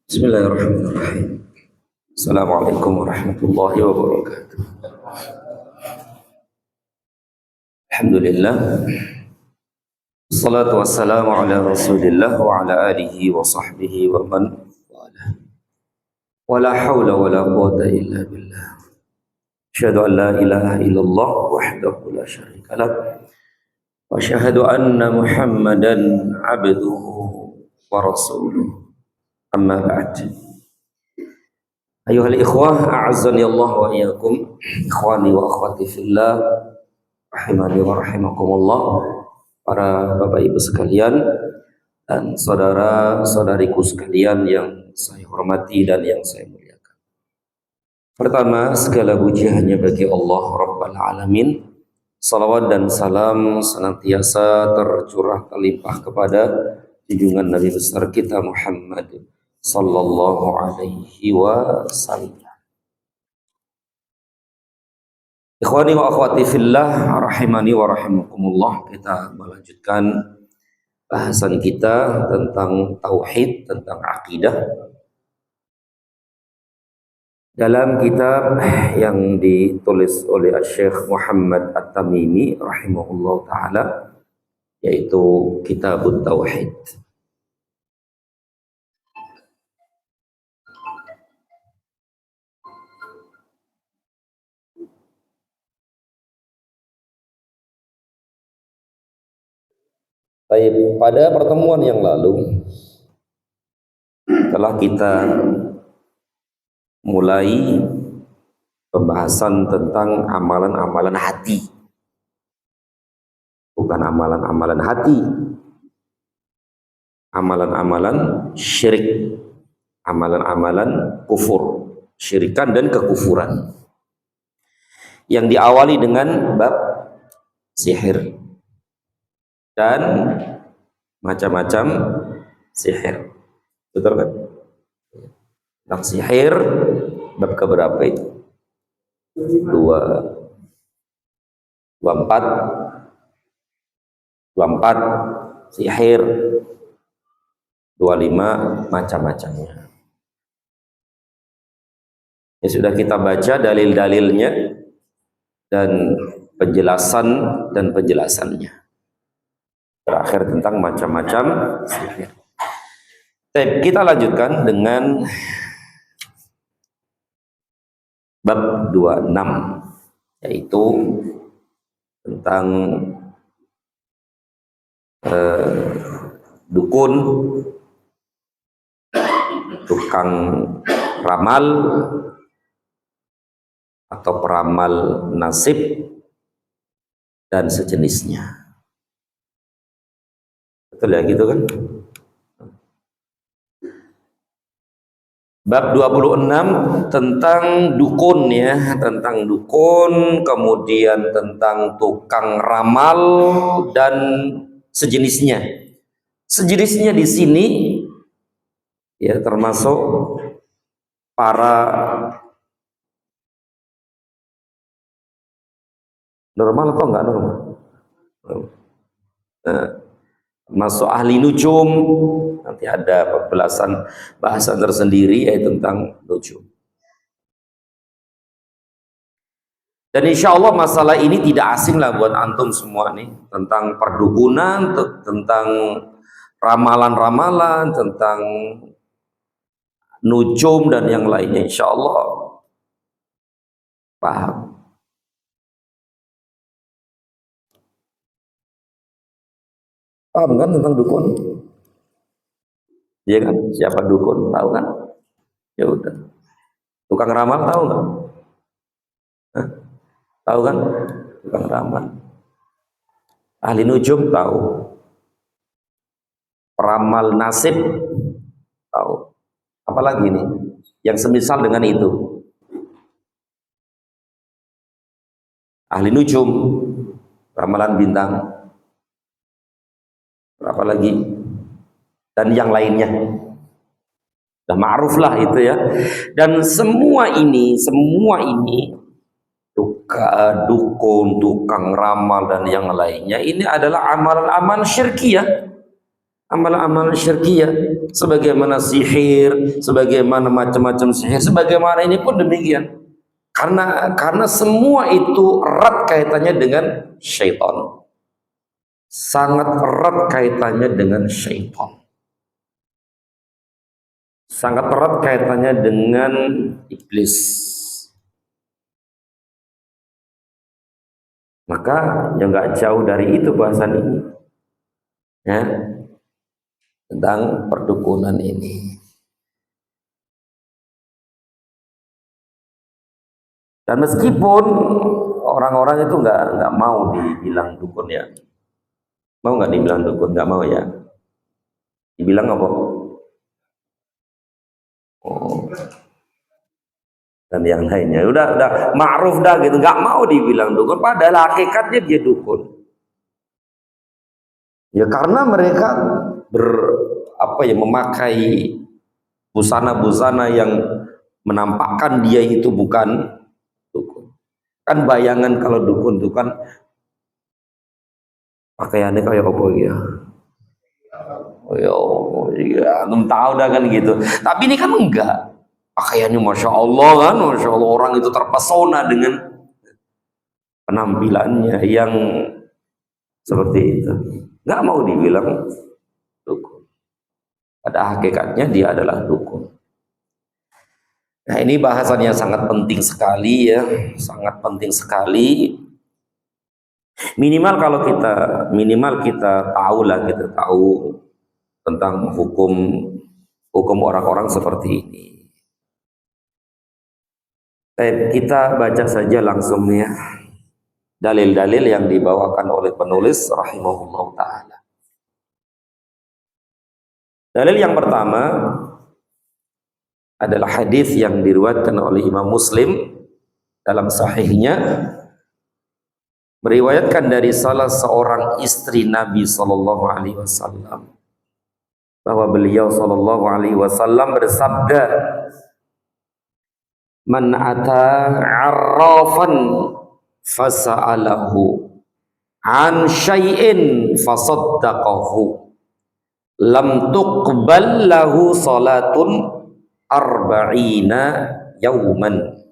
Bismillahirrahmanirrahim. Assalamualaikum warahmatullahi wabarakatuh. Alhamdulillah. Assalatu wassalamu ala Rasulillah wa ala alihi wa sahbihi wa man wala. Wala hawla wala quwata illa billah. Asyhadu an la ilaha illallah wahdahu la syarika lah. Wa asyhadu anna Muhammadan abduhu wa rasuluh. Amma ba'd. Ayuhal ikhwah, a'azzani Allah wa iyyakum, ikhwani wa akhwati fillah, rahimani wa rahimakumullah, para bapak ibu sekalian dan saudara-saudariku sekalian yang saya hormati dan yang saya muliakan. Pertama, segala puji hanya bagi Allah Rabbal Alamin. Salawat dan salam senantiasa tercurah terlimpah kepada junjungan Nabi besar kita Muhammad sallallahu alaihi wasallam. Ikhwani wa akhwati fillah, rahimani wa rahimakumullah. Kita melanjutkan bahasan kita tentang tauhid, tentang akidah dalam kitab yang ditulis oleh Syekh Muhammad At-Tamimi rahimahullah taala, yaitu Kitabut Tauhid. Baik, pada pertemuan yang lalu telah kita mulai pembahasan tentang amalan-amalan hati. Bukan amalan-amalan hati, amalan-amalan syirik, amalan-amalan kufur, syirikan dan kekufuran, yang diawali dengan bab sihir dan macam-macam sihir. Betul kan? Tentang sihir bab keberapa itu? 24 sihir, 25 macam-macamnya. Ya, sudah kita baca dalil-dalilnya dan penjelasannya. Terakhir tentang macam-macam sihir. Kita lanjutkan dengan bab 26, yaitu tentang dukun, tukang ramal atau peramal nasib dan sejenisnya. Betul ya gitu kan? Bab 26 tentang dukun ya, tentang dukun, kemudian tentang tukang ramal dan sejenisnya. Sejenisnya di sini ya termasuk para normal atau enggak normal? Masuk ahli nujum, nanti ada bahasan tersendiri yaitu tentang nujum. Dan insya Allah masalah ini tidak asing lah buat antum semua nih, tentang perdukunan, tentang ramalan-ramalan, tentang nujum dan yang lainnya, insya Allah paham. Paham kan tentang dukun? Iya kan? Siapa dukun? Tahu kan? Ya udah. Tukang ramal tahu nggak? Hah? Tahu kan? Tukang ramal. Ahli nujum tahu. Peramal nasib tahu. Apalagi nih yang semisal dengan itu? Ahli nujum, ramalan bintang. Apa lagi? Dan yang lainnya. Dah ma'ruf lah itu ya. Dan semua ini dukun, tukang ramal dan yang lainnya ini adalah amalan-amalan syirkiyah. Amalan-amalan syirkiyah sebagaimana sihir, sebagaimana macam-macam sihir, sebagaimana ini pun demikian. Karena semua itu erat kaitannya dengan syaitan. Sangat erat kaitannya dengan syaitan. Sangat erat kaitannya dengan iblis. Maka yang nggak jauh dari itu bahasan ini, ya, tentang perdukunan ini. Dan meskipun orang-orang itu nggak mau dibilang dukun ya, mau nggak dibilang dukun? Nggak mau ya. Dibilang apa? Oh. Dan yang lainnya udah ma'ruf dah gitu, nggak mau dibilang dukun, padahal hakikatnya dia dukun ya, karena mereka memakai busana-busana yang menampakkan dia itu bukan dukun. Kan bayangan kalau dukun itu kan pakaiannya kayak apa ya, oh ya, belum tahu dah kan gitu, tapi ini kan enggak. Pakaiannya Masya Allah kan, Masya Allah, orang itu terpesona dengan penampilannya yang seperti itu. Nggak mau dibilang dukun. Pada hakikatnya dia adalah dukun. Nah ini bahasannya sangat penting sekali ya, sangat penting sekali. Minimal kita tahu lah, kita tahu tentang hukum orang-orang seperti ini. Kita baca saja langsung ya dalil-dalil yang dibawakan oleh penulis rahimahullah ta'ala. Dalil yang pertama adalah hadis yang diriwayatkan oleh Imam Muslim dalam sahihnya, meriwayatkan dari salah seorang istri Nabi sallallahu alaihi wasallam bahwa beliau sallallahu alaihi wasallam bersabda, man ata arrafan fasa'alahu an syai'in fasaddaqahu lam tuqbal lahu salatun arba'ina yauman.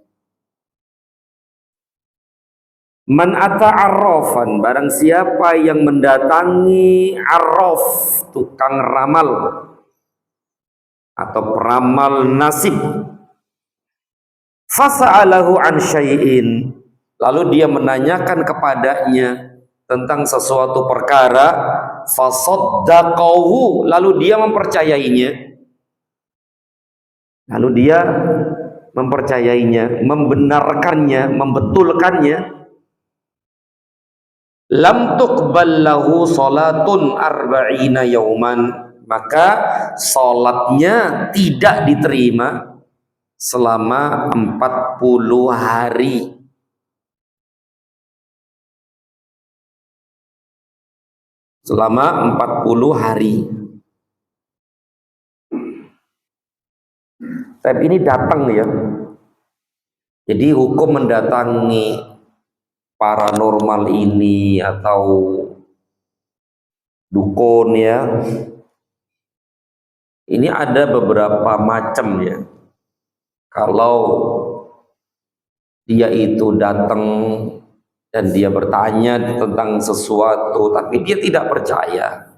Man ata arrafan, barang siapa yang mendatangi arraf, tukang ramal atau peramal nasib, fasa'alahu an syai'in, lalu dia menanyakan kepadanya tentang sesuatu perkara, fasaddaqahu, lalu dia mempercayainya, membenarkannya, membetulkannya, lam tuqbal lahu salatun arba'ina yauman, maka salatnya tidak diterima selama 40 hari. Selama 40 hari. Tapi ini datang ya. Jadi hukum mendatangi paranormal ini atau dukun ya, ini ada beberapa macam ya. Kalau dia itu datang dan dia bertanya tentang sesuatu tapi dia tidak percaya,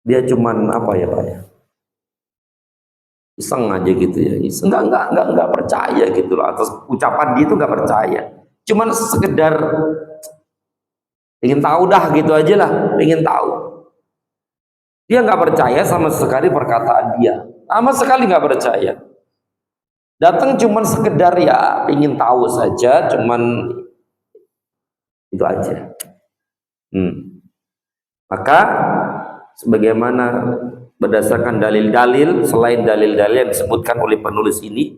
dia cuman apa ya Pak ya, iseng aja gitu ya, iseng, nggak percaya gitu loh atas ucapan dia itu, nggak percaya, cuman sekedar ingin tahu dah gitu aja lah, ingin tahu. Dia nggak percaya sama sekali perkataan dia, sama sekali nggak percaya. Datang cuman sekedar ya ingin tahu saja, cuman itu aja. Maka sebagaimana berdasarkan dalil-dalil, selain dalil-dalil yang disebutkan oleh penulis ini,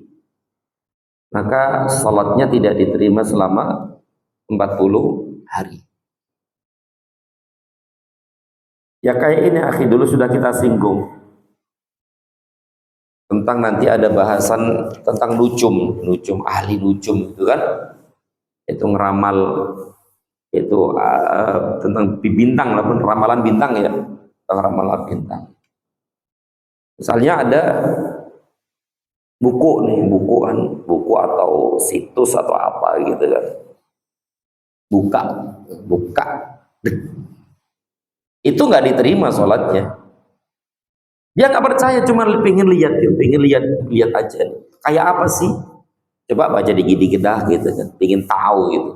maka salatnya tidak diterima selama 40 hari. Ya kayak ini akhi, dulu sudah kita singgung tentang nanti ada bahasan tentang nujum, ahli nujum itu kan, itu ngeramal, itu tentang bintang, ramalan bintang ya, tentang ramalan bintang. Misalnya ada buku nih, buku atau situs atau apa gitu kan, buka, itu nggak diterima sholatnya. Dia nggak percaya, cuma pengen lihat aja. Kayak apa sih? Coba baca dikit-dikit dah gitu kan, pengen tahu gitu.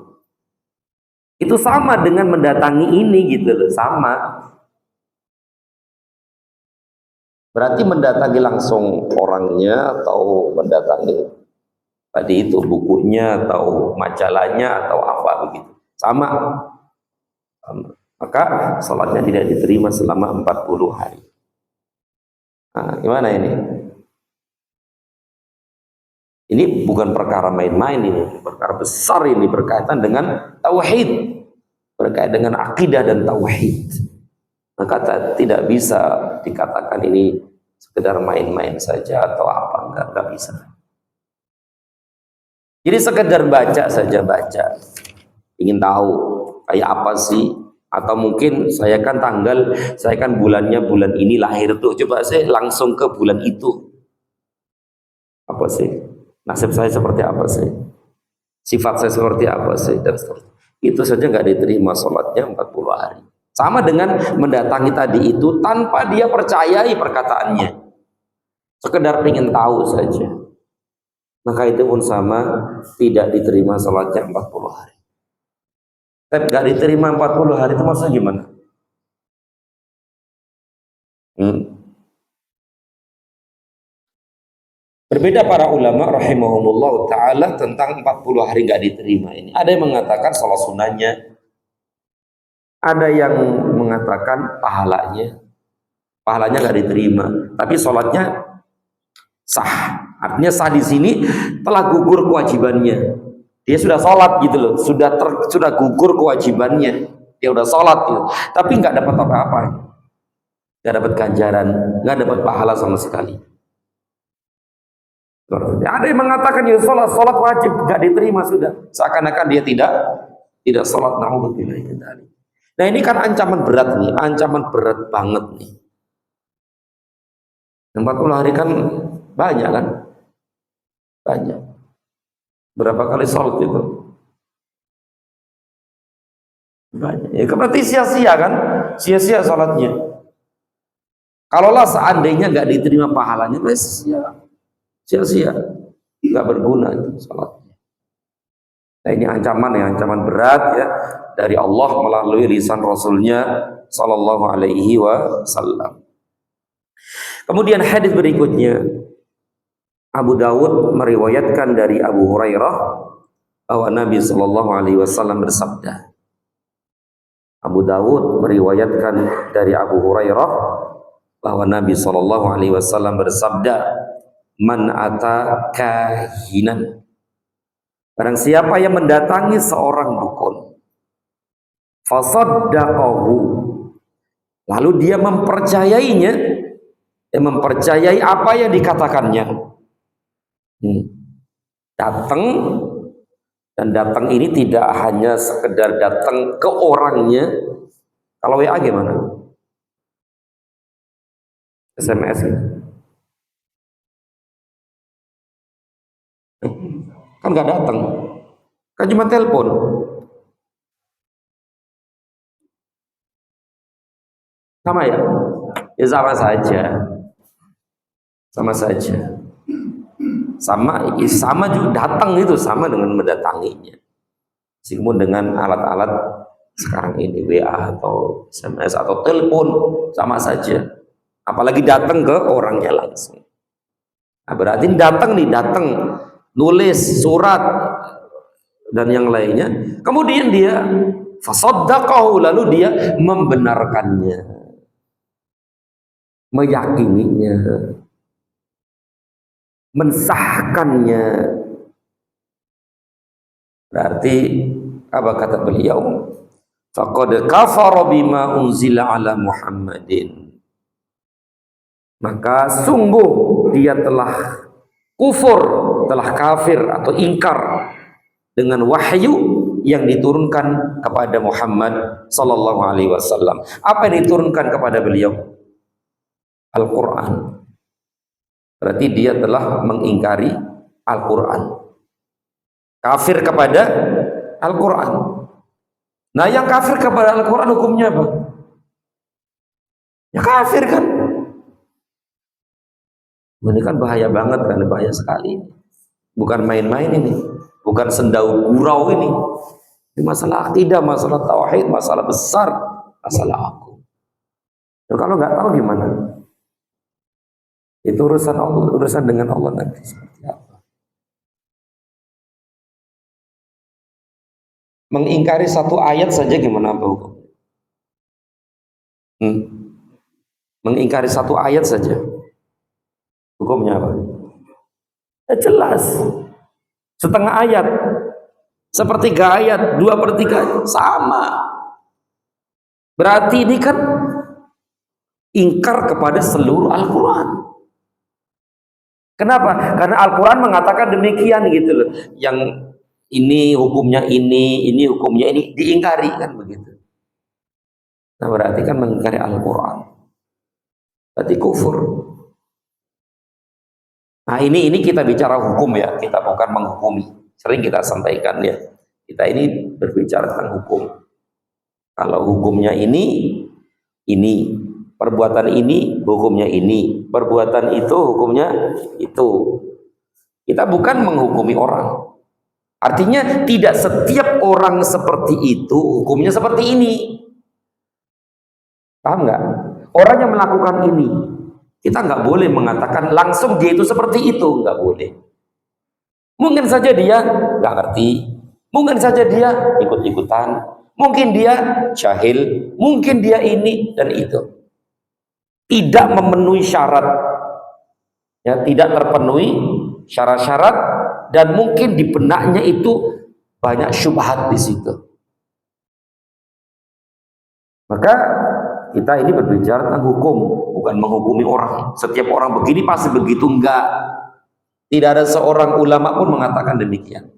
Itu sama dengan mendatangi ini gitu loh, sama. Berarti mendatangi langsung orangnya atau mendatangi tadi itu bukunya atau majalahnya atau apa begitu. Sama. Maka sholatnya tidak diterima selama 40 hari. Nah, gimana ini? Ini bukan perkara main-main, ini perkara besar, ini berkaitan dengan tauhid, berkaitan dengan akidah dan tauhid. Maka tidak bisa dikatakan ini sekedar main-main saja atau apa, enggak bisa. Jadi sekedar baca saja, ingin tahu kayak apa sih, atau mungkin saya kan bulannya bulan ini lahir tuh, coba saya langsung ke bulan itu, apa sih nasib saya seperti apa sih, sifat saya seperti apa sih, dan seterusnya. Itu saja nggak diterima sholatnya 40 hari. Sama dengan mendatangi tadi itu tanpa dia percayai perkataannya, sekedar ingin tahu saja, maka itu pun sama, tidak diterima sholatnya 40 hari. Tapi gak diterima 40 hari itu maksudnya gimana? Berbeda para ulama rahimahumullah ta'ala tentang 40 hari gak diterima ini. Ada yang mengatakan sholat sunahnya, ada yang mengatakan pahalanya gak diterima, tapi sholatnya sah. Artinya sah di sini telah gugur kewajibannya. Dia sudah sholat gitu loh, sudah gugur kewajibannya, dia udah sholat gitu, tapi nggak dapat apa-apa, nggak dapat ganjaran, nggak dapat pahala sama sekali. Ada yang mengatakan ya sholat wajib nggak diterima, sudah seakan-akan dia tidak sholat. Nah ini kan ancaman berat nih, ancaman berat banget nih. 40 hari kan banyak kan, banyak. Berapa kali sholat itu? Banyak. Ya, berarti sia-sia kan? Sia-sia sholatnya. Kalaulah seandainya nggak diterima pahalanya, sia-sia, nggak berguna itu sholatnya. Nah ini ancaman berat ya dari Allah melalui lisan Rasulnya Sallallahu Alaihi Wasallam. Kemudian hadis berikutnya, Abu Dawud meriwayatkan dari Abu Hurairah bahwa Nabi Sallallahu Alaihi Wasallam bersabda. Abu Dawud meriwayatkan dari Abu Hurairah bahwa Nabi Sallallahu Alaihi Wasallam bersabda, "Man ata kahinan." Barang siapa yang mendatangi seorang dukun, fasaddaqahu, lalu dia mempercayainya, mempercayai apa yang dikatakannya. Datang ini tidak hanya sekedar datang ke orangnya. Kalau WA gimana? SMS gitu. Kan nggak datang, kan cuma telepon. Sama ya? Ya sama saja. Sama juga datang itu sama dengan mendatanginya. Meskipun dengan alat-alat sekarang ini WA atau SMS atau telepon sama saja. apalagi datang ke orangnya langsung. Nah, berarti datang nulis surat dan yang lainnya, kemudian dia fasaddaqahu, lalu dia membenarkannya, meyakininya, mensahkannya. Berarti apa kata beliau? Faqad kafara bima unzila ala Muhammadin. Maka sungguh dia telah kufur, telah kafir atau ingkar dengan wahyu yang diturunkan kepada Muhammad sallallahu alaihi wasallam. Apa yang diturunkan kepada beliau? Al-Quran. Berarti dia telah mengingkari Al-Quran, kafir kepada Al-Quran. Nah, yang kafir kepada Al-Quran hukumnya apa? Ya kafir kan? Ini kan bahaya banget kan, bahaya sekali. Bukan main-main ini, bukan sendau gurau ini. Ini masalah akidah, masalah tauhid, masalah besar, masalah aku. Dan kalau nggak tahu gimana? Itu urusan Allah, urusan dengan Allah nanti seperti apa. Mengingkari satu ayat saja gimana apa hukum? Mengingkari satu ayat saja hukumnya apa? Ya jelas. Setengah ayat, sepertiga ayat, 2/3 sama. Berarti ini kan ingkar kepada seluruh Al-Quran. Kenapa? Karena Al-Quran mengatakan demikian gitu loh. Yang ini hukumnya ini hukumnya ini, diingkari kan begitu. Nah, berarti kan mengingkari Al-Quran. Berarti kufur. Nah, ini kita bicara hukum ya, kita bukan menghukumi. Sering kita sampaikan ya. Kita ini berbicara tentang hukum. Kalau hukumnya ini perbuatan ini hukumnya ini, perbuatan itu hukumnya itu. Kita bukan menghukumi orang. Artinya tidak setiap orang seperti itu hukumnya seperti ini. Paham nggak? Orang yang melakukan ini, kita nggak boleh mengatakan langsung dia itu seperti itu, nggak boleh. Mungkin saja dia nggak ngerti, mungkin saja dia ikut-ikutan, mungkin dia jahil, mungkin dia ini dan itu. Tidak memenuhi syarat, ya, tidak terpenuhi syarat-syarat, dan mungkin di benaknya itu banyak syubhat di situ. Maka kita ini berbicara tentang hukum, bukan menghukumi orang. Setiap orang begini pasti begitu, enggak. Tidak ada seorang ulama pun mengatakan demikian.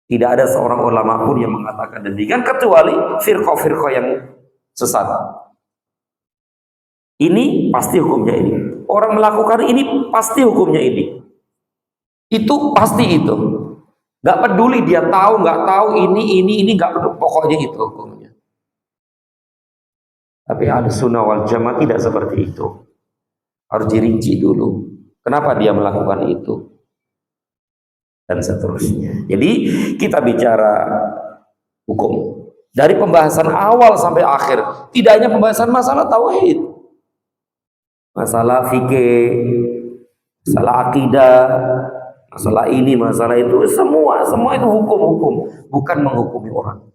Tidak ada seorang ulama pun yang mengatakan demikian, kecuali firqah-firqah yang sesat. Ini pasti hukumnya ini. Orang melakukan ini pasti hukumnya ini. Itu pasti itu. Nggak peduli dia tahu nggak tahu ini nggak peduli, pokoknya itu hukumnya. Tapi Ahlussunnah wal Jamaah tidak seperti itu. Harus dirinci dulu. Kenapa dia melakukan itu? Dan seterusnya. Jadi kita bicara hukum. Dari pembahasan awal sampai akhir. Tidak hanya pembahasan masalah tauhid. Masalah fikih, masalah akidah, masalah ini, masalah itu, semua itu hukum-hukum, bukan menghukumi orang.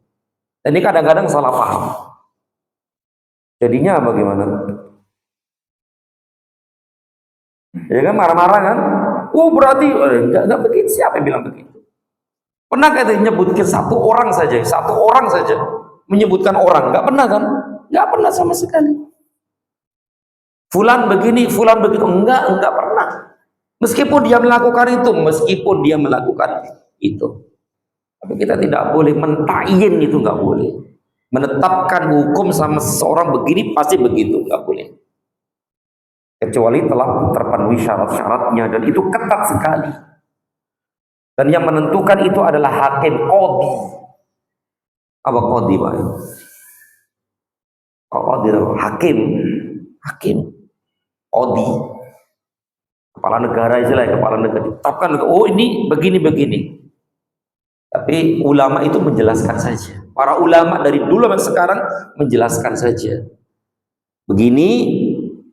Dan ini kadang-kadang salah paham. Jadinya bagaimana? Ya kan marah-marah kan? Berarti enggak begitu. Siapa yang bilang begitu? Pernah kita menyebutkan satu orang saja menyebutkan orang? Enggak pernah kan? Enggak pernah sama sekali. Fulan begini, fulan begitu, enggak pernah. Meskipun dia melakukan itu. Tapi kita tidak boleh mentayin itu, enggak boleh. Menetapkan hukum sama seseorang begini pasti begitu, enggak boleh. Kecuali telah terpenuhi syarat-syaratnya, dan itu ketat sekali. Dan yang menentukan itu adalah hakim, qadhi. Apa qadhi, Pak? Qadhi, hakim, qadhi, kepala negara, istilahnya kepala negara. Ditetapkan, ini begini. Tapi ulama itu menjelaskan saja. Para ulama dari dulu sampai sekarang menjelaskan saja. Begini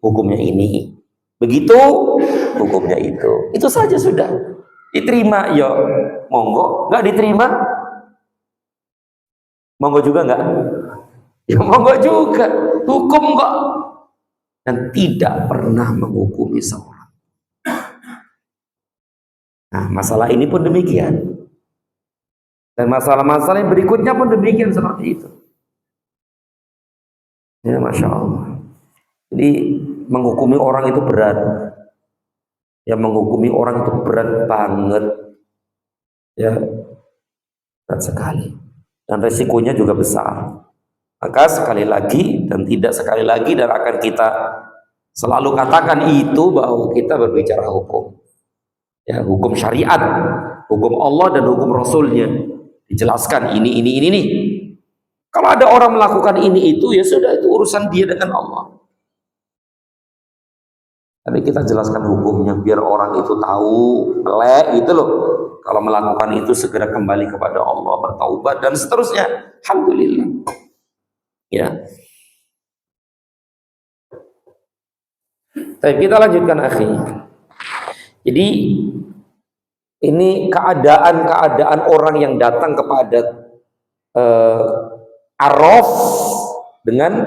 hukumnya ini. Begitu hukumnya itu. Itu saja sudah. Diterima ya monggo, nggak diterima monggo juga nggak? Ya monggo juga. Hukum kok. Dan tidak pernah menghukumi seorang. Nah, masalah ini pun demikian. Dan masalah-masalah yang berikutnya pun demikian seperti itu. Ya, Masya Allah. Jadi menghukumi orang itu berat. Ya, menghukumi orang itu berat banget. Ya, berat sekali. Dan resikonya juga besar. Maka sekali lagi dan tidak sekali lagi, dan akan kita selalu katakan itu, bahwa kita berbicara hukum. Ya, hukum syariat, hukum Allah dan hukum Rasulnya. Dijelaskan ini nih. Kalau ada orang melakukan ini itu, ya sudah, itu urusan dia dengan Allah. Tapi kita jelaskan hukumnya biar orang itu tahu, melek gitu loh. Kalau melakukan itu segera kembali kepada Allah, bertaubat dan seterusnya. Alhamdulillah. Ya. Tapi kita lanjutkan akhi. Jadi ini keadaan orang yang datang kepada arraf dengan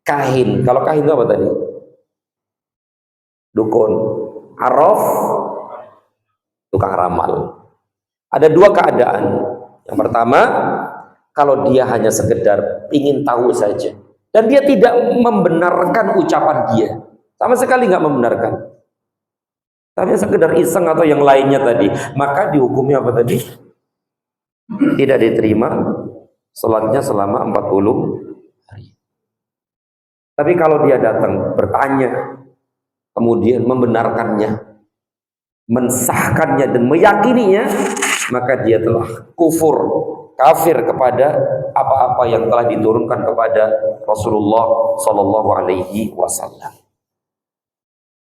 kahin. Kalau kahin itu apa tadi? Dukun. Arraf tukang ramal. Ada dua keadaan. Yang pertama, kalau dia hanya sekedar ingin tahu saja dan dia tidak membenarkan ucapan dia, sama sekali nggak membenarkan, tapi sekedar iseng atau yang lainnya tadi, maka dihukumnya apa tadi? Tidak diterima salatnya selama 40 hari. Tapi kalau dia datang bertanya, kemudian membenarkannya, mensahkannya dan meyakininya, maka dia telah kafir kepada apa-apa yang telah diturunkan kepada Rasulullah Sallallahu Alaihi Wasallam.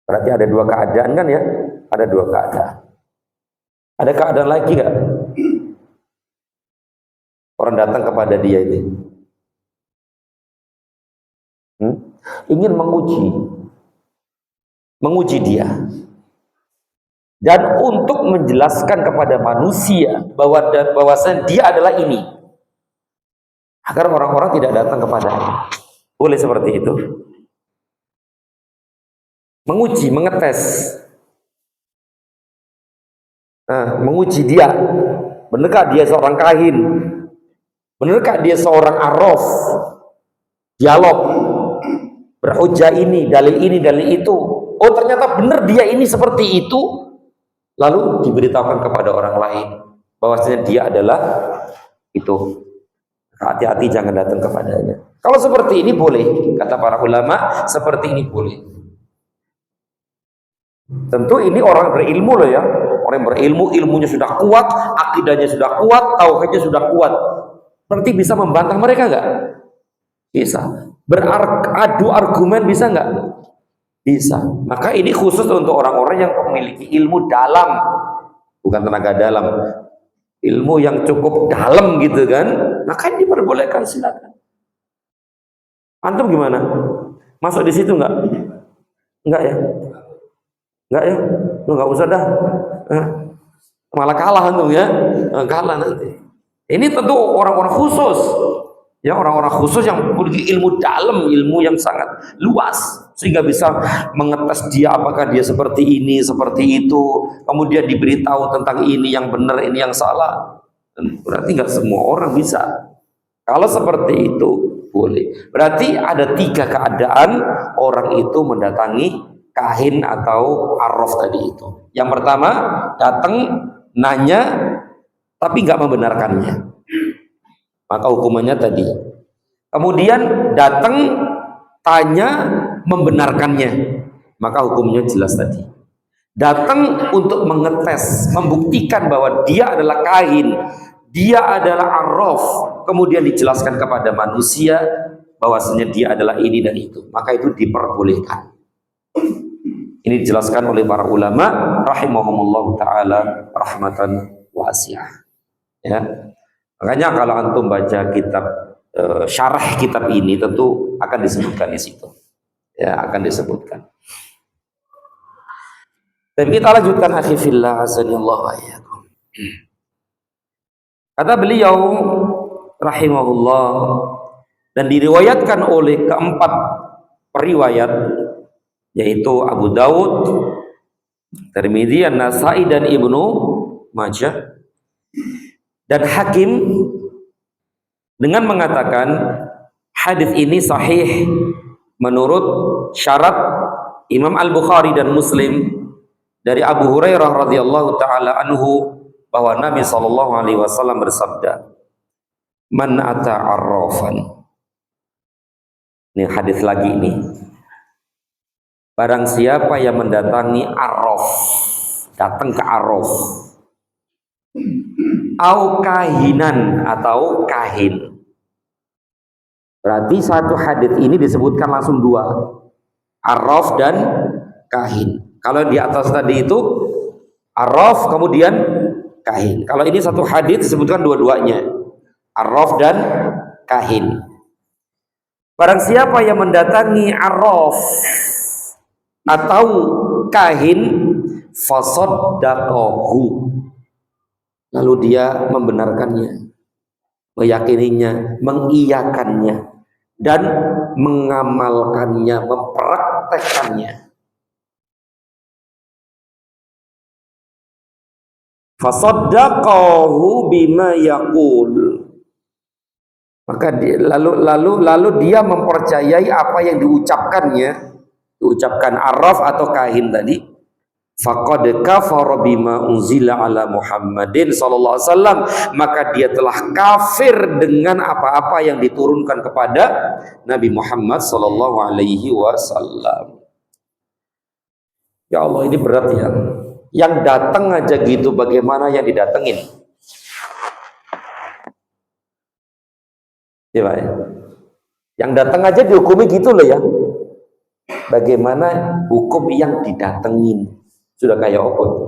Berarti ada dua keadaan kan ya? Ada dua keadaan. Ada keadaan lagi nggak? Orang datang kepada dia ini ingin menguji dia, dan untuk menjelaskan kepada manusia bahwasanya dia adalah ini, agar orang-orang tidak datang kepadanya. Boleh seperti itu. Menguji, mengetes, menguji dia. Benarkah dia seorang kahin? Benarkah dia seorang arraf? Dialog, berhujjah ini, dalil itu. Oh, ternyata benar dia ini seperti itu. Lalu diberitahukan kepada orang lain bahwasanya dia adalah itu. Hati-hati jangan datang kepadanya. Kalau seperti ini boleh, kata para ulama, seperti ini boleh. Tentu ini orang berilmu loh ya. Orang berilmu, ilmunya sudah kuat, akidahnya sudah kuat, tauhidnya sudah kuat. Berarti bisa membantah mereka nggak? Bisa. Beradu argumen bisa nggak? Bisa. Maka ini khusus untuk orang-orang yang memiliki ilmu dalam, bukan tenaga dalam, ilmu yang cukup dalam gitu kan. Maka ini diperbolehkan, silakan. Antum gimana? Masuk di situ nggak? Nggak ya? Nggak ya? Lu nggak usah dah. Malah kalah antum ya? Kalah nanti. Ini tentu orang-orang khusus. Ya, orang-orang khusus yang memiliki ilmu dalam, ilmu yang sangat luas, sehingga bisa mengetes dia apakah dia seperti ini, seperti itu, kemudian diberitahu tentang ini yang benar, ini yang salah. Dan berarti nggak semua orang bisa. Kalau seperti itu boleh. Berarti ada tiga keadaan orang itu mendatangi kahin atau arraf tadi itu. Yang pertama, datang nanya tapi nggak membenarkannya, maka hukumannya tadi. Kemudian datang tanya membenarkannya, maka hukumnya jelas tadi. Datang untuk mengetes, membuktikan bahwa dia adalah kahin, dia adalah arraf, kemudian dijelaskan kepada manusia bahwasanya dia adalah ini dan itu, maka itu diperbolehkan. Ini dijelaskan oleh para ulama rahimahumullah taala rahmatan wasi'ah. Ya. Makanya kalau antum baca kitab syarah kitab ini tentu akan disebutkan di situ. Ya, akan disebutkan. Tapi kita lanjutkan akhi fillah azanillahu wa iyyakum. Kata beliau rahimahullah, dan diriwayatkan oleh keempat periwayat, yaitu Abu Daud, Tirmidzi, An-Nasa'i dan Ibnu Majah, dan Hakim dengan mengatakan hadis ini sahih menurut syarat Imam Al-Bukhari dan Muslim dari Abu Hurairah radhiyallahu taala anhu bahwa Nabi sallallahu alaihi wasallam bersabda, "Man ata arrafan." Ini hadis lagi nih. Barang siapa yang mendatangi arraf, datang ke arraf, au kahinan atau kahin. Berarti satu hadis ini disebutkan langsung dua, arraf dan kahin. Kalau di atas tadi itu arraf kemudian kahin. Kalau ini satu hadis disebutkan dua-duanya, arraf dan kahin. Barang siapa yang mendatangi arraf atau kahin, fasaddaqahu, lalu dia membenarkannya, meyakininya, mengiyakannya, dan mengamalkannya, mempraktekannya. Fasaddaqahu bima yaqul, maka lalu dia mempercayai apa yang diucapkan arraf atau kahin tadi. Faqad kafara bima unzila ala Muhammadin sallallahu alaihi wasallam, maka dia telah kafir dengan apa-apa yang diturunkan kepada Nabi Muhammad sallallahu alaihi wasallam. Ya Allah, ini berat ya. Yang datang aja gitu, bagaimana yang didatengin? Ya, Pak, ya. Yang datang aja dihukumi gitu loh ya. Bagaimana hukum yang didatengin? Sudah kayak apa itu?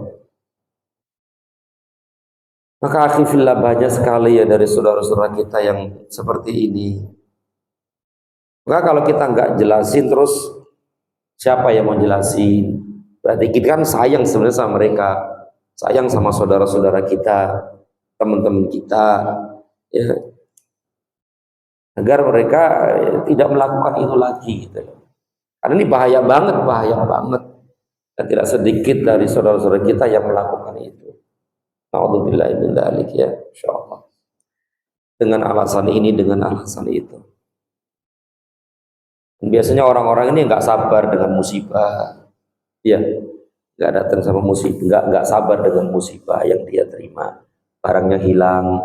Maka akhifillah, banyak sekali ya dari saudara-saudara kita yang seperti ini. Maka kalau kita nggak jelasin terus, siapa yang mau jelasin? Berarti kita kan sayang sebenarnya sama mereka, sayang sama saudara-saudara kita, teman-teman kita, ya, agar mereka tidak melakukan itu lagi gitu. Karena ini bahaya banget, dan tidak sedikit dari saudara-saudara kita yang melakukan itu. Na'udzubillahi min dzalik ya, insyaallah. Dengan alasan ini, dengan alasan itu. Dan biasanya orang-orang ini nggak sabar dengan musibah, ya, nggak datang sama musibah, nggak sabar dengan musibah yang dia terima. Barangnya hilang,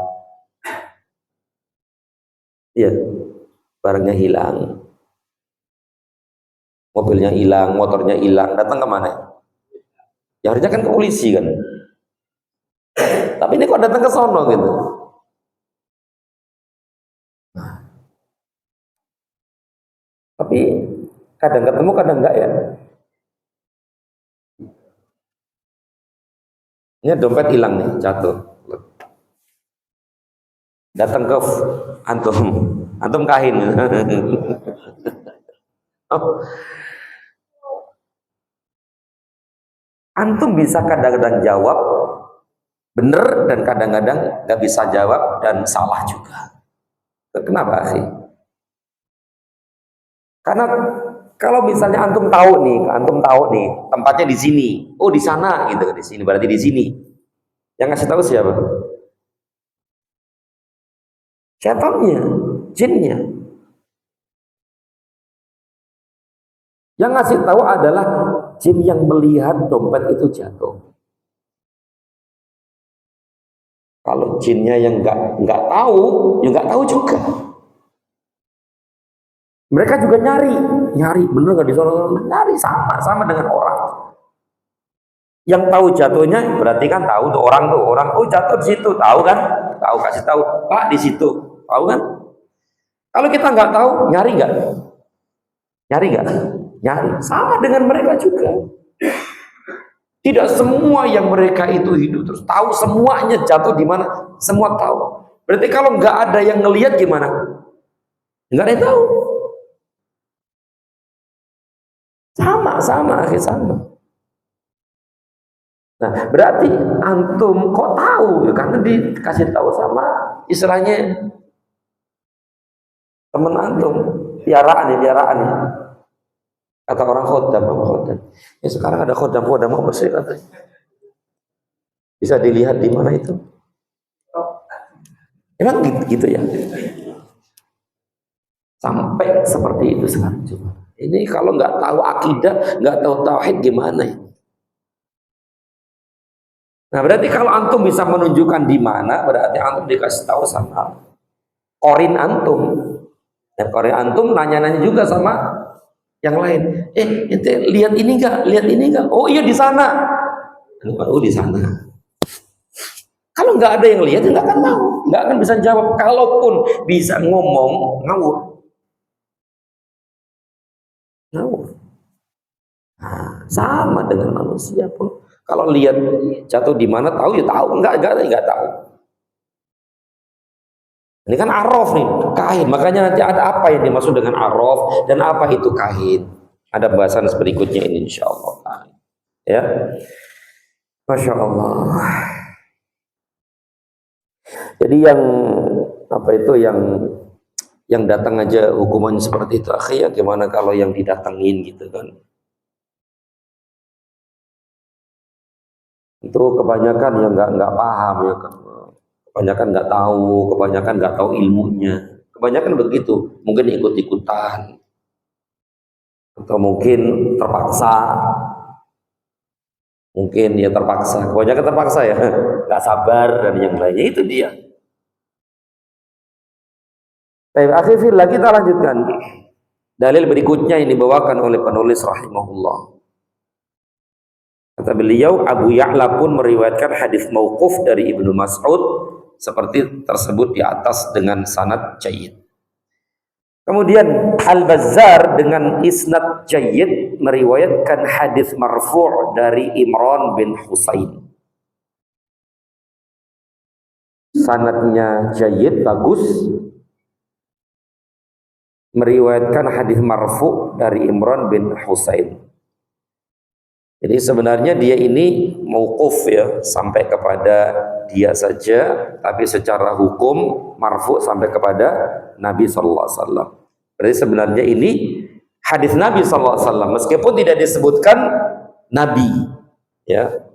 ya, barangnya hilang, mobilnya hilang, motornya hilang, datang kemana? Ya harusnya kan ke polisi kan. Tapi ini kok datang ke sono gitu. Tapi kadang ketemu, kadang enggak ya. Ini dompet hilang nih, jatuh. Datang ke antum kahin. Oh. Antum bisa kadang-kadang jawab benar dan kadang-kadang nggak bisa jawab dan salah juga. Kenapa sih? Karena kalau misalnya antum tahu nih tempatnya di sini, oh di sana gitu, di sini berarti di sini. Yang ngasih tahu siapa? Setannya, jinnya. Yang ngasih tahu adalah jin yang melihat dompet itu jatuh. Kalau jinnya yang nggak tahu, ya nggak tahu juga. Mereka juga nyari, bener nggak di sana? Nyari sama dengan orang. Yang tahu jatuhnya berarti kan tahu tuh orang, oh jatuh di situ, tahu kan? Tahu, kasih tahu, Pak di situ, tahu kan? Kalau kita nggak tahu, nyari nggak? Nyari, sama dengan mereka juga. Tidak semua yang mereka itu hidup terus tahu semuanya jatuh di mana, semua tahu. Berarti kalau nggak ada yang ngelihat gimana? Nggak ada yang tahu. sama, sama. Nah, berarti antum kok tahu? Ya, karena dikasih tahu sama istilahnya teman antum, piaraan ya. Kata orang khodam. Ya sekarang ada khodam apa sih katanya? Bisa dilihat di mana itu? Emang gitu ya? Sampai seperti itu sekarang coba. Ini kalau nggak tahu akidah, nggak tahu tauhid gimana ya? Nah berarti kalau antum bisa menunjukkan di mana, berarti antum dikasih tahu sama korin antum. Dan korin antum nanya-nanya juga sama yang lain. Ente lihat ini enggak? Oh iya di sana. Oh di sana. Kalau nggak ada yang lihat, nggak akan tahu, nggak akan bisa jawab. Kalaupun bisa ngomong, ngawur. Nah, sama dengan manusia pun. Kalau lihat jatuh di mana tahu ya tahu, enggak tahu. Ini kan araf nih, kahin. Makanya nanti ada apa yang dimaksud dengan araf dan apa itu kahin. Ada bahasan berikutnya ini insyaallah. Ya, masya Allah. Jadi yang datang aja hukumannya seperti itu. Akhirnya gimana kalau yang didatengin gitu kan? Itu kebanyakan yang nggak paham ya kan, kebanyakan nggak tahu ilmunya, kebanyakan begitu, mungkin ikut-ikutan atau mungkin terpaksa, kebanyakan terpaksa ya, nggak sabar dan yang lainnya itu dia. Baik, akhirnya kita lanjutkan dalil berikutnya yang dibawakan oleh penulis rahimahullah. Kata beliau, Abu Ya'la pun meriwayatkan hadis mauquf dari Ibnu Mas'ud seperti tersebut di atas dengan sanad jayyid. Kemudian Al-Bazzar dengan isnad jayyid meriwayatkan hadis marfu' dari Imran bin Husain. Sanadnya jayyid, bagus. Meriwayatkan hadis marfu' dari Imran bin Husain. Jadi sebenarnya dia ini mauquf ya, sampai kepada dia saja, tapi secara hukum marfu sampai kepada Nabi sallallahu alaihi wasallam. Berarti sebenarnya ini hadis Nabi sallallahu alaihi wasallam meskipun tidak disebutkan Nabi, ya.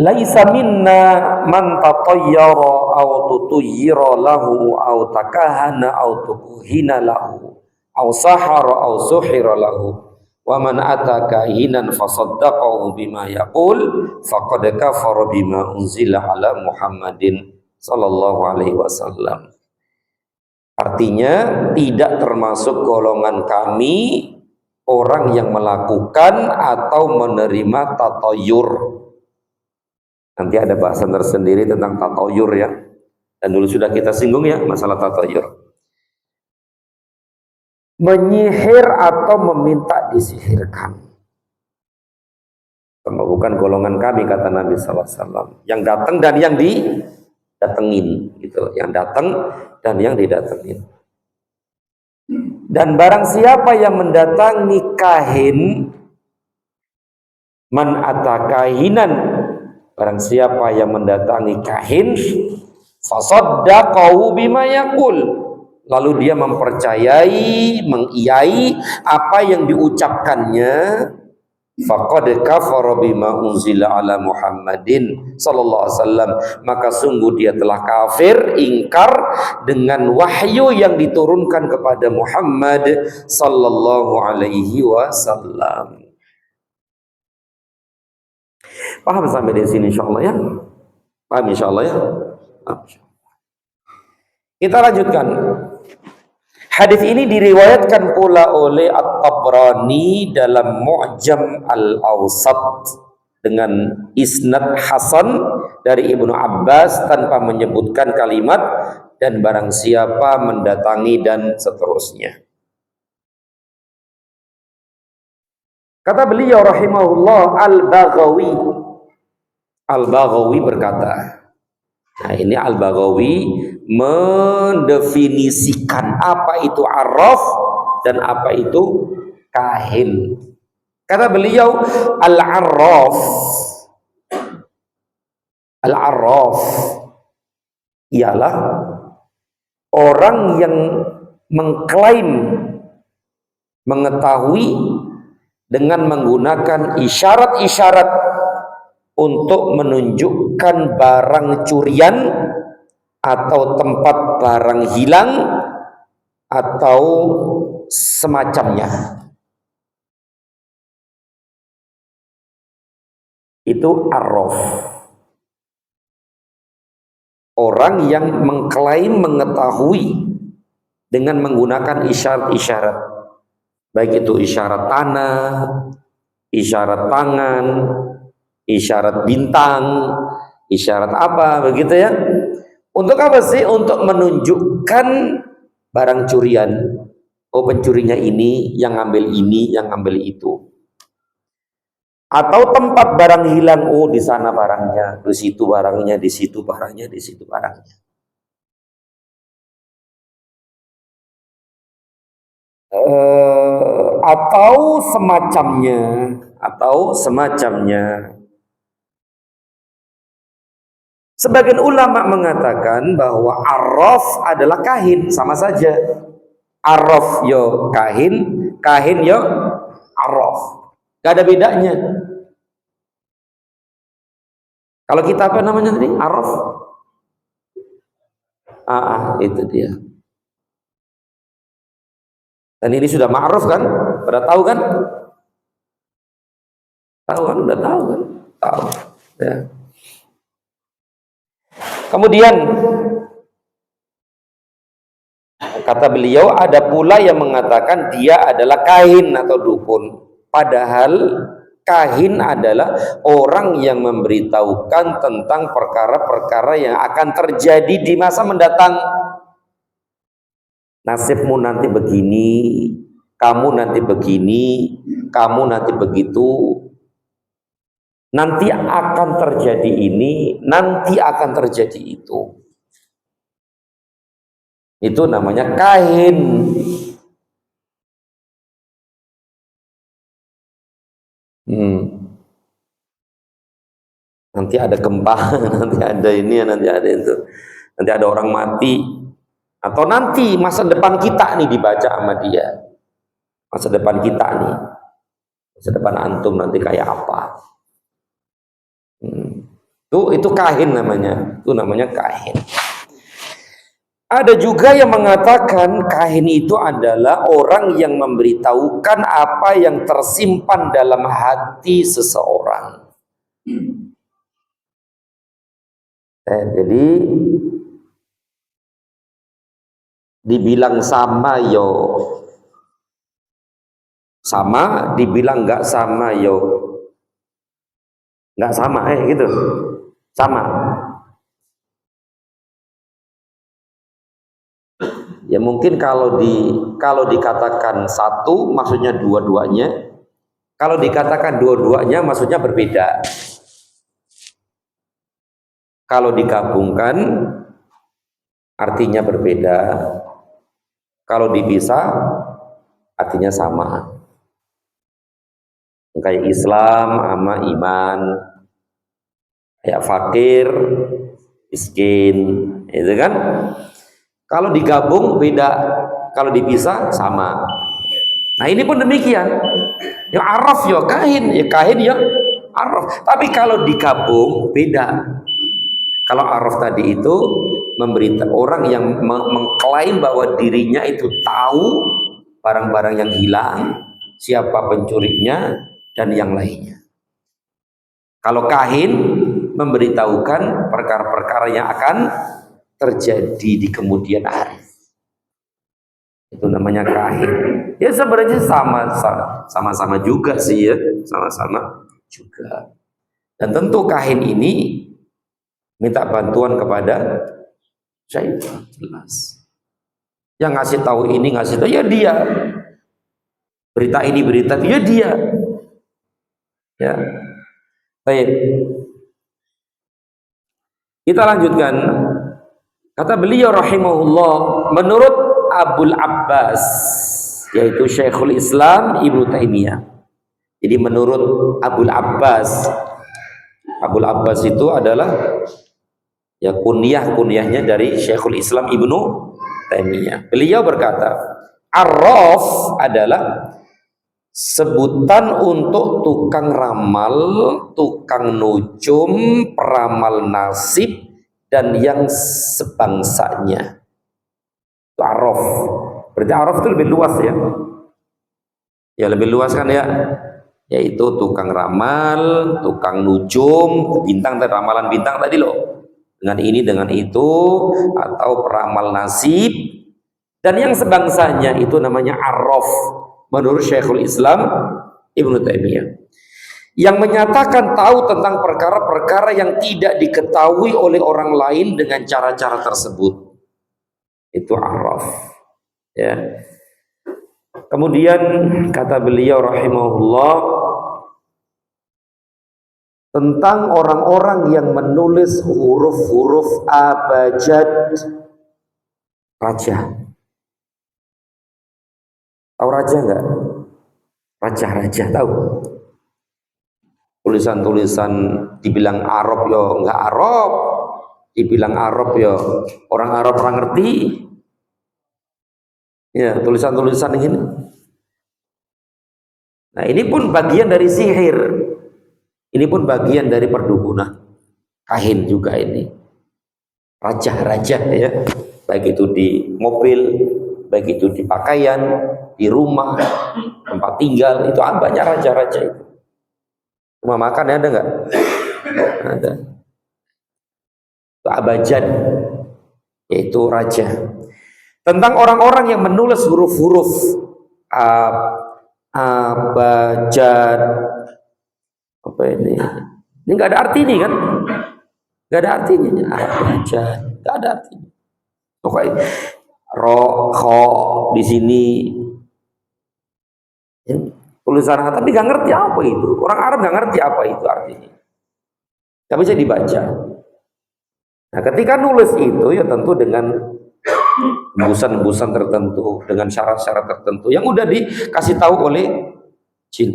Laisa minna man tatayyara aw tutuyyira lahu aw takahana aw tukuhina lahu aw sahara aw suhira lahu. Wa man ataka hinan fasaddaqahu bima yaqul faqad kafara bima unzila ala Muhammadin sallallahu alaihi wasallam. Artinya tidak termasuk golongan kami orang yang melakukan atau menerima tatayur. Nanti ada bahasan tersendiri tentang tatayur ya. Dan dulu sudah kita singgung ya masalah tatayur. Menyihir atau meminta disihirkan. Bukan golongan kami kata Nabi SAW. Yang datang dan yang didatengin, gitu. Yang datang dan yang didatengin. Dan barang siapa yang mendatangi kahin, man atakahinan, barang siapa yang mendatangi kahin, fasaddaqahu bima yaqul, lalu dia mempercayai, mengiyai apa yang diucapkannya, faqad kafara bima unzila ala Muhammadin sallallahu alaihi wasallam, maka sungguh dia telah kafir, ingkar dengan wahyu yang diturunkan kepada Muhammad sallallahu alaihi wasallam. Paham sampai di sini insyaallah ya? Paham insyaallah ya? Kita lanjutkan. Hadis ini diriwayatkan pula oleh At-Tabrani dalam Mu'jam Al-Awsat dengan isnad hasan dari Ibnu Abbas tanpa menyebutkan kalimat dan barang siapa mendatangi dan seterusnya. Kata beliau rahimahullah, Al-Baghawi berkata, nah ini Al-Baghawi mendefinisikan apa itu araf dan apa itu kahin. Kata beliau, al-arraf ialah orang yang mengklaim mengetahui dengan menggunakan isyarat-isyarat untuk menunjukkan barang curian atau tempat barang hilang atau semacamnya. Itu arraf. Orang yang mengklaim mengetahui dengan menggunakan isyarat-isyarat, baik itu isyarat tanah, isyarat tangan, isyarat bintang, isyarat apa, begitu ya. Untuk apa sih? Untuk menunjukkan barang curian. Oh, pencurinya ini, yang ngambil ini, yang ngambil itu. Atau tempat barang hilang, oh di sana barangnya, di situ barangnya, di situ barangnya, di situ barangnya. Atau semacamnya. Sebagian ulama mengatakan bahwa arraf adalah kahin, sama saja. Arraf yo kahin, kahin yo arraf. Gak ada bedanya. Kalau kita apa namanya tadi? Arraf. Itu dia. Dan ini sudah ma'ruf kan? Pada tahu kan? Tahu kan? Udah tahu kan? Tahu. Ya. Kemudian kata beliau, ada pula yang mengatakan dia adalah kahin atau dukun. Padahal kahin adalah orang yang memberitahukan tentang perkara-perkara yang akan terjadi di masa mendatang. Nasibmu nanti begini, kamu nanti begini, kamu nanti begitu. Nanti akan terjadi ini, nanti akan terjadi itu. Itu namanya kahin. Nanti ada gempa, nanti ada ini, nanti ada itu. Nanti ada orang mati. Atau nanti masa depan kita nih dibaca sama dia. Masa depan kita nih. Masa depan antum nanti kayak apa. Itu kahin namanya. Itu namanya kahin. Ada juga yang mengatakan kahin itu adalah orang yang memberitahukan apa yang tersimpan dalam hati seseorang. Jadi dibilang sama yo sama, dibilang nggak sama yo nggak sama, gitu. Sama. Ya mungkin kalau dikatakan satu maksudnya dua-duanya. Kalau dikatakan dua-duanya maksudnya berbeda. Kalau digabungkan artinya berbeda. Kalau dipisah artinya sama. Kayak Islam sama iman, kayak fakir, miskin, itu kan. Kalau digabung beda, kalau dipisah sama. Nah ini pun demikian. Yang araf ya kahin ya araf. Tapi kalau digabung beda. Kalau araf tadi itu memberitahu orang yang mengklaim bahwa dirinya itu tahu barang-barang yang hilang, siapa pencurinya, dan yang lainnya. Kalau kahin memberitahukan perkara-perkara yang akan terjadi di kemudian hari. Itu namanya kahin. Ya sebenarnya sama-sama juga sih ya, sama-sama juga. Dan tentu kahin ini minta bantuan kepada syaitan, jelas. Yang ngasih tahu ini, ngasih tahu ya dia. Berita ini, berita itu ya dia. Ya. Baik. Kita lanjutkan. Kata beliau rahimahullah, menurut Abul Abbas yaitu Syekhul Islam Ibnu Taimiyah. Jadi menurut Abul Abbas itu adalah ya kunyahnya dari Syekhul Islam Ibnu Taimiyah. Beliau berkata, Arraf adalah sebutan untuk tukang ramal, tukang nujum, peramal nasib, dan yang sebangsanya. Itu Arraf. Berarti Arraf itu lebih luas ya. Ya lebih luas kan ya. Yaitu tukang ramal, tukang nujum, bintang tadi, ramalan bintang tadi loh. Dengan ini, dengan itu, atau peramal nasib, dan yang sebangsanya itu namanya Arraf. Menurut Syekhul Islam Ibnu Taimiyah, yang menyatakan tahu tentang perkara-perkara yang tidak diketahui oleh orang lain dengan cara-cara tersebut, itu Arraf ya. Kemudian kata beliau rahimahullah tentang orang-orang yang menulis huruf-huruf abjad, raja. Tahu raja enggak? Raja tahu. Tulisan-tulisan dibilang Arab yo enggak Arab, dibilang Arab yo orang Arab orang ngerti. Ya, tulisan-tulisan ini. Nah, ini pun bagian dari sihir. Ini pun bagian dari perdukunan. Kahin juga ini. Raja ya. Baik itu di mobil, baik itu di pakaian, di rumah, tempat tinggal, itu banyak raja-raja itu. Rumah makan ada enggak? Ada. Itu abjad, yaitu raja. Tentang orang-orang yang menulis huruf-huruf abjad, apa ini? Ini nggak ada arti nih kan? Nggak ada artinya. Abjad, nggak ada artinya. Pokoknya ro, kho di sini ya, tulisan tapi nggak ngerti apa itu. Orang Arab nggak ngerti apa itu artinya. Nggak bisa dibaca. Nah, ketika nulis itu ya tentu dengan embusan-embusan tertentu, dengan syarat-syarat tertentu yang udah dikasih tahu oleh jin.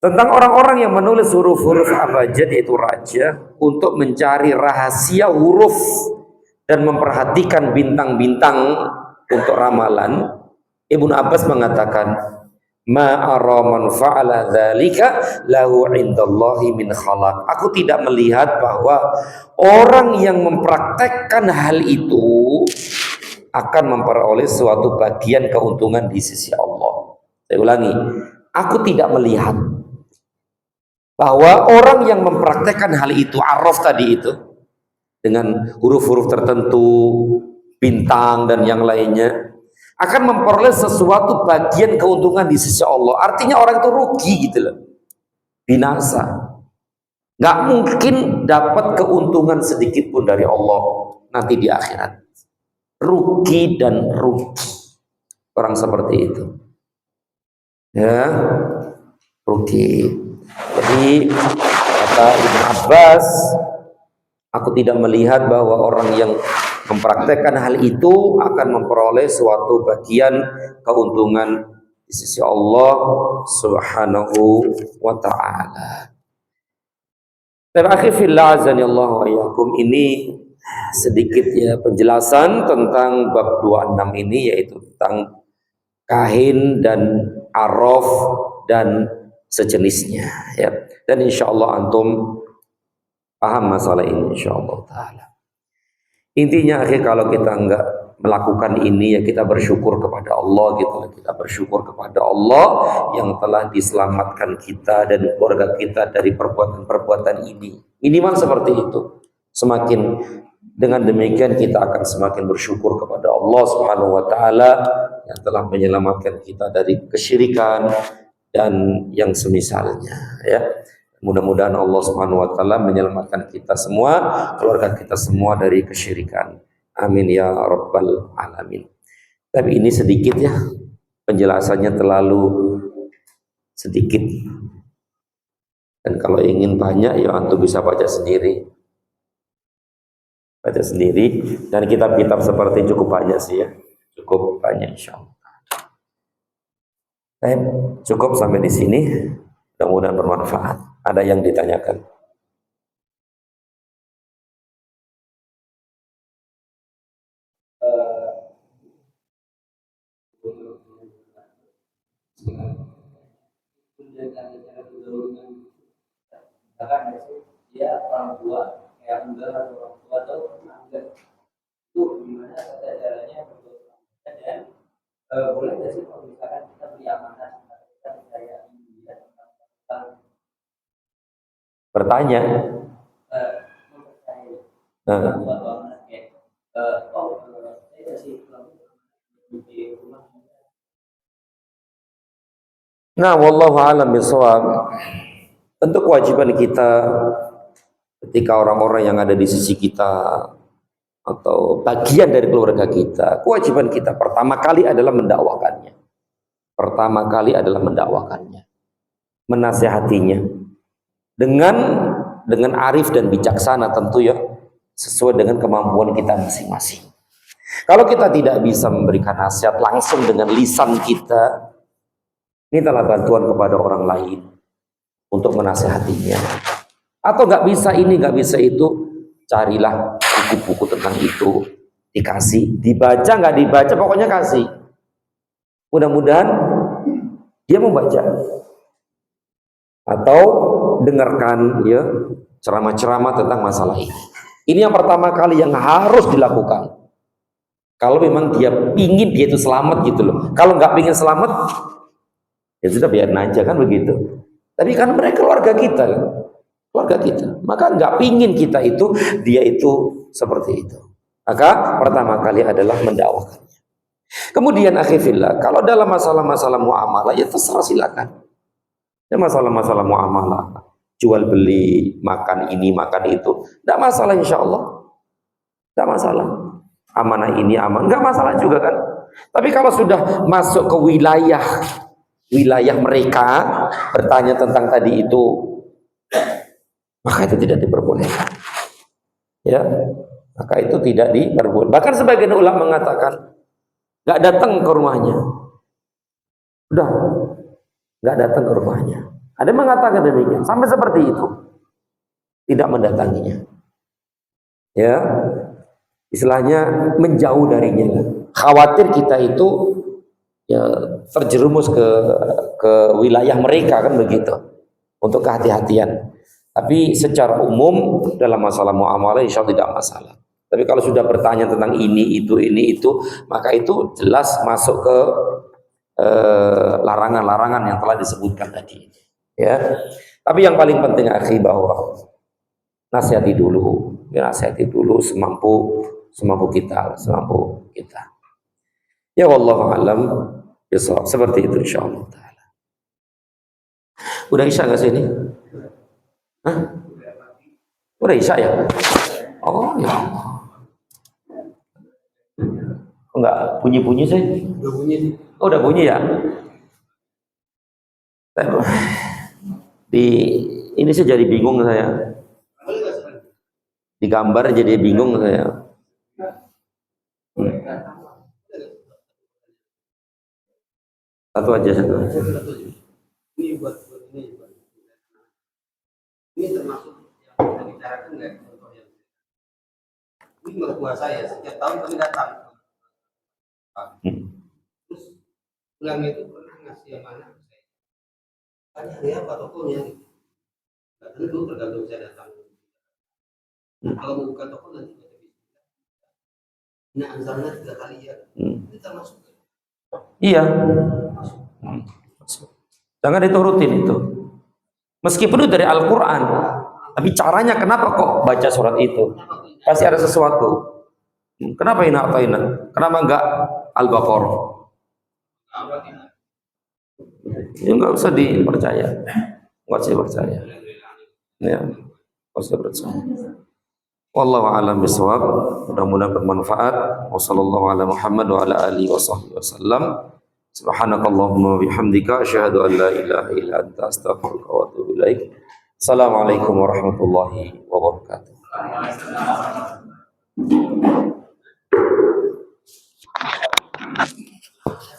Tentang orang-orang yang menulis huruf-huruf abjad yaitu raja untuk mencari rahasia huruf dan memperhatikan bintang-bintang untuk ramalan, Ibnu Abbas mengatakan, ma ara man fa'ala dzalika lahu 'indallahi min khalaq. Aku tidak melihat bahwa orang yang mempraktekkan hal itu akan memperoleh suatu bagian keuntungan di sisi Allah. Saya ulangi, aku tidak melihat bahwa orang yang mempraktekkan hal itu, Arraf tadi itu, dengan huruf-huruf tertentu, bintang dan yang lainnya, akan memperoleh sesuatu bagian keuntungan di sisi Allah. Artinya orang itu rugi gitu loh, binasa. Nggak mungkin dapat keuntungan sedikit pun dari Allah nanti di akhirat. Rugi dan rugi orang seperti itu. Ya, rugi. Jadi kata Ibnu Abbas, aku tidak melihat bahwa orang yang mempraktekkan hal itu akan memperoleh suatu bagian keuntungan di sisi Allah Subhanahu wa ta'ala. Terakhir fillah azanillahu wa iyyakum, ini sedikit ya penjelasan tentang bab 26 ini, yaitu tentang kahin dan arraf dan sejenisnya ya. Dan insyaallah antum paham masalah ini insyaallah taala. Intinya akhir kalau kita enggak melakukan ini ya kita bersyukur kepada Allah gitu. Kita bersyukur kepada Allah yang telah diselamatkan kita dan keluarga kita dari perbuatan-perbuatan ini. Minimal seperti itu. Semakin dengan demikian kita akan semakin bersyukur kepada Allah Subhanahu wa taala yang telah menyelamatkan kita dari kesyirikan dan yang semisalnya ya. Mudah-mudahan Allah Subhanahu wa taala menyelamatkan kita semua, keluarga kita semua dari kesyirikan. Amin ya rabbal alamin. Tapi ini sedikit ya, penjelasannya terlalu sedikit. Dan kalau ingin banyak ya antum bisa baca sendiri. Baca sendiri, dan kitab-kitab seperti cukup banyak sih ya. Cukup kehidupannya insyaallah. Baik, cukup sampai di sini. Mudah-mudahan bermanfaat. Ada yang ditanyakan? Dia orang tua kayak enggak atau orang tua atau enggak itu gimana caranya dan boleh nggak sih kalau misalkan kita beri amanah kita percaya dia tentang Bertanya. mempercayai orang tua atau amanah kayak saya kasih di rumah. Nah, wallahu a'lam bishawab. Tentu kewajiban kita ketika orang-orang yang ada di sisi kita atau bagian dari keluarga kita, kewajiban kita pertama kali adalah mendakwakannya. Pertama kali adalah mendakwakannya, menasehatinya dengan arif dan bijaksana tentu ya, sesuai dengan kemampuan kita masing-masing. Kalau kita tidak bisa memberikan nasihat langsung dengan lisan kita, mintalah bantuan kepada orang lain untuk menasehatinya. Atau nggak bisa ini, nggak bisa itu, carilah buku-buku tentang itu, dikasih, dibaca nggak dibaca, pokoknya kasih. Mudah-mudahan dia membaca atau dengarkan ya ceramah-ceramah tentang masalah ini. Ini yang pertama kali yang harus dilakukan. Kalau memang dia pingin dia itu selamat gitu loh. Kalau nggak pingin selamat, ya sudah biarin aja kan begitu. Tapi kan mereka keluarga kita kan, keluarga kita. Maka nggak pingin kita itu dia itu seperti itu. Maka pertama kali adalah mendakwakannya. Kemudian akhirnya kalau dalam masalah-masalah muamalah ya terserah silakan. Ya masalah-masalah muamalah, jual beli, makan ini, makan itu, tidak masalah insya Allah. Tidak masalah. Amanah ini aman, nggak masalah juga kan. Tapi kalau sudah masuk ke wilayah mereka, bertanya tentang tadi itu, maka itu tidak diperbolehkan. Ya, maka itu tidak diperbolehkan. Bahkan sebagian ulama mengatakan, nggak datang ke rumahnya. Udah, nggak datang ke rumahnya. Ada yang mengatakan demikian, sampai seperti itu, tidak mendatanginya. Ya, istilahnya menjauh darinya. Khawatir kita itu ya terjerumus ke wilayah mereka kan begitu. Untuk kehati-hatian. Tapi secara umum dalam masalah muamalah insya Allah tidak masalah. Tapi kalau sudah bertanya tentang ini itu, maka itu jelas masuk ke larangan-larangan yang telah disebutkan tadi. Ya. Tapi yang paling penting akhi bahwa nasihati dulu, ya nasihati dulu semampu kita. Ya wallahu alam bisawab. Seperti itu insyaallah taala. Udah isya enggak sih ini? Hah? Udah isya ya? Oh ya. Enggak bunyi-bunyi sih? Udah bunyi. Oh, udah bunyi ya? Ini sih jadi bingung saya. Di gambar jadi bingung saya. Satu aja. Ini buat ini termasuk yang kita bicarakan nggak contohnya? Ini mertua saya setiap tahun kami datang. Terus pulangnya itu pernah ngasih yang mana? Tanya hari apa tokonya? Nggak tentu tergantung saya datang. Kalau mau buka toko nanti kita bisa. Nah, anzalnya 3 kali ya. Ini termasuk. Iya. Jangan diturutin itu. Meskipun itu dari Al-Quran, tapi caranya kenapa kok baca surat itu? Pasti ada sesuatu. Kenapa ina atau ina? Kenapa enggak Al-Baqarah? Ya enggak usah dipercaya. Enggak usah percaya. Ya, enggak usah percaya. Wallahu a'lam bishawab. Mudah-mudahan bermanfaat. Wassallallahu ala Muhammad wa ala alihi wasallam. Subhanakallahumma wa bihamdika asyhadu an la ilaha illa anta astaghfiruka wa atubu ilaik. Assalamualaikum warahmatullahi wabarakatuh.